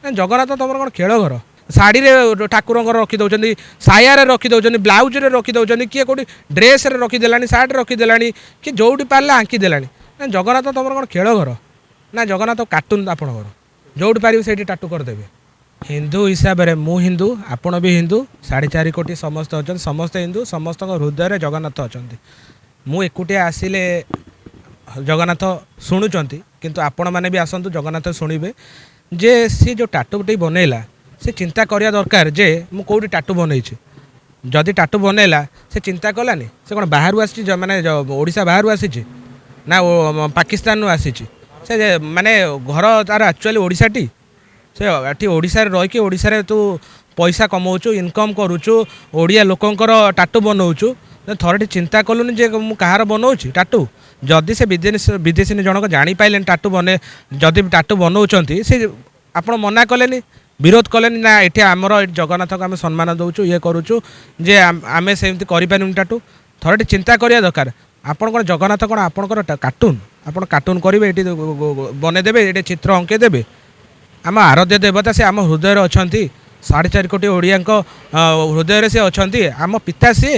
जगन्नाथ तुम कौन खेल घर शाढ़ी ठाकुर रखीदे सायार रखीदे ब्लाउज रखीदे किए कौटी ड्रेस रखीदे सार्ट रखीदे कि जोटी पारे आंकीदे जगन्नाथ तुम कौन खेल घर ना जगन्नाथ कार्टून आपणकर जोटी पारे से टाटू करदेवे हिंदू हिसाब से मु हिंदू आपण भी हिंदू 4.5 कोटी समस्त अच्छा समस्त हिंदू समस्त हृदय जगन्नाथ अच्छा मु एकुटिया आसिले जगन्नाथ शुणुंट किंतु आपण मैंने भी आसतु जगन्नाथ शुणे जे सी जो टाटूटी बनैला से चिंता करिया दरकार जे मु कौटी टाटू बनई जदि टाटू बनैला से चिंता कलानी से कौन बाहर आसी माने ओडिशा बाहर आसी ना पाकिस्तान आसी से माने घर तार एक्चुअली ओडिशाटी से ये ओडिशा रहीकि ओडिशा तू पैसा कमाऊचु इनकम करुचु ओडिया लोकंकर टाटू बनाऊचु थोड़े चिंता कलुनि जे मु कहार बनाऊँगी टाटू जदि से विदेशी जनक जापारे टाटू बने जदि टाटू बनाऊँच से आप मना कले विरोध कले ना ये आमर जगन्नाथ को आम सम्मान दौचु ये करुचु जे आम सेमती करें टाटू थोड़े चिंता करिया दरकार आपण कौन जगन्नाथ कौन आपणकर कार्टून आप कार्टून करेंगे ये बनईदेवे ये चित्र अंके देवे आम आराध्य देवता से आम हृदय अच्छा 4.5 कोटी ओडिया हृदय से अच्छा आम पिता सी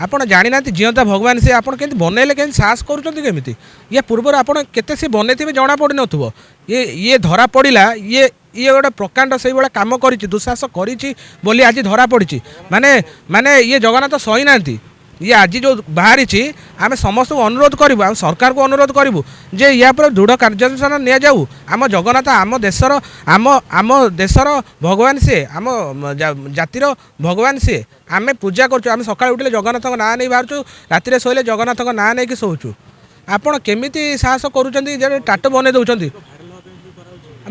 आपड़ जानी ना जीवता भगवान से आप बनइले कहीं साहस करुँच ये पूर्व आप सी बनई जना पड़ न ये धरा पड़ा ये गोटे प्रकांड से भाई कम कर दुस्साहस करी आज धरा पड़ी माने माने ये जगन्नाथ सही ना ये आज जो बाहरी आम समस्त अनुरोध करूँ आम सरकार को अनुरोध करूँ जे या पर दृढ़ कार्यानुष्ठान नि जाऊ आम जगन्नाथ आम देशर आम देशर भगवान सी आम जातिर भगवान सी आम पूजा करें सका उठे जगन्नाथ ना नहीं बाहर राति शोले जगन्नाथ ना नहीं कि शोचु आपड़ केमी साहस करुँच टाटू बन दौरान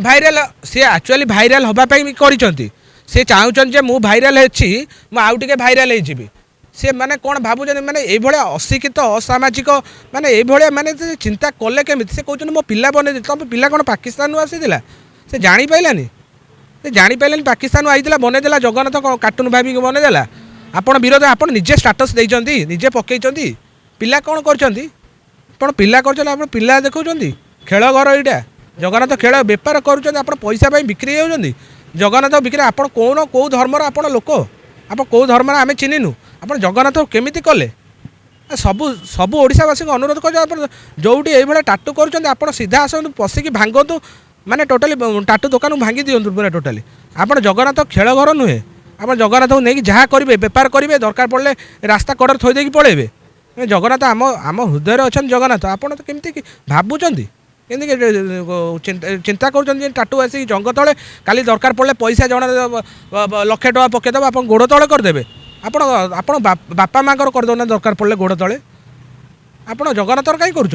भाइराल सी एक्चुअली भाइराल हाँपाई कर चाहूँ मु भाइराल आउटे भाइराल हो सी मैंने कौन भावुँ मैंने ये अशिक्षित असामाजिक मैंने ये मैंने चिंता कले केमी से कहते मो पिला बन तुम पिला कौन पाकिस्तान आसीला से जापारानी से जापारानी पाकिस्तान आईला बनईदेला जगन्नाथ कार्टून भाविक बनईदेला आपड़ विरोध आप निजे स्टाटस देते निजे पकई पिला कौन कर पिला कर पिला देखा खेल घर यहाँ जगन्नाथ खेल बेपार कर पैसा बिक्री हो जगन्नाथ बिक्री आप कौन कौ धर्मर आप लोक आप कौ धर्म आम चिन्हनु आप जगन्नाथ केमी कले सबू सबू ओडावासी को अनुरोध कर जोटी ये टाटू कर सीधा आसतु पशिकी भांगतु माने टोटाली टाटू दुकान भांगी दिंतु पूरा टोटाली आप जगन्नाथ खेल घर नुहे आप जगन्नाथ को लेकिन जहाँ करेंगे बेपार करेंगे दरकार पड़े रास्ता कड़े थोदे पलैबे जगन्नाथ आम आम हृदय अच्छा जगन्नाथ आपड़ तो केमती भावुँच चिंता कर टाटू आसिक जंग तले काली दरकार पड़े पैसा जन लक्षे टका पकईदेव आप गोड़ तले करदे आप बापा माँ करदे दरकार पड़े गोड़ तले आप जगन्नाथ कहीं कर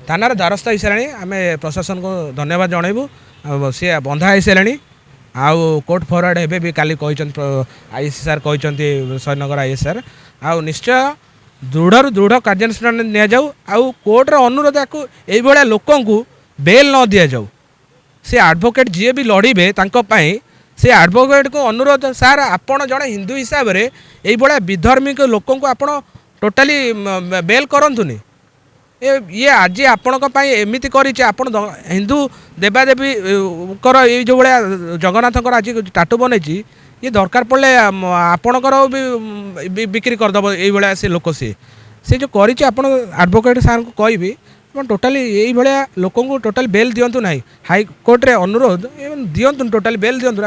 थाना द्वारस्थ हो सारे आम प्रशासन को धन्यवाद जनइबू सी बंधा हो सारे आउ कोर्ट फरवर्ड हे भी काली आईएससी सार कहते श्रीनगर आईएससी आउ निश्चय दृढ़ दृढ़ कार्यानुष्ठान नि जाऊ आउ कोर्टर अनुरोध या लोक बेल न दि जाऊ से एडवोकेट जी भी लड़े से एडवोकेट को अनुरोध सार आपण जड़े हिंदू हिसाब से ये विधर्मिक लोक आप टोटाली बेल करतुनि ये आज आपण एमती कर हिंदू देवादेवी ये जो भाया जगन्नाथ आज टाटू बनई ये दरकार पड़े आपणकर भी बिक्री करदेव ये से लोक से जो करी एडवोकेट सार को कहि टोटाली यही भाया लोक को टोटाल बेल दिंतु ना हाईकोर्ट रे अनुरोध दिंतु टोटाल बेल दिंतु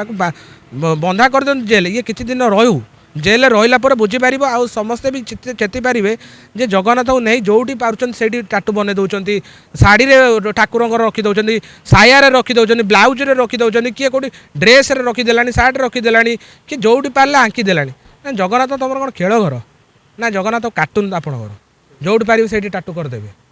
बंधा कर दिंतु जेल ये किसी दिन रहू जेल रहा बुझीपार आउ समस्ते भी चेती पारे जे जगन्नाथ को नहीं जोटी पार्टी से टाटू बन दौरान शाढ़ी ठाकुर रखीदे सायार रखीदे ब्लाउज रखीदे किए कौटी ड्रेस रखीदे सार्ट रखीदे कि जोटी पारे आंकीदे जगन्नाथ तुम कौन खेल घर ना जगन्नाथ कार्टून आपणकर जोटी पारे से टाटू करदेवे।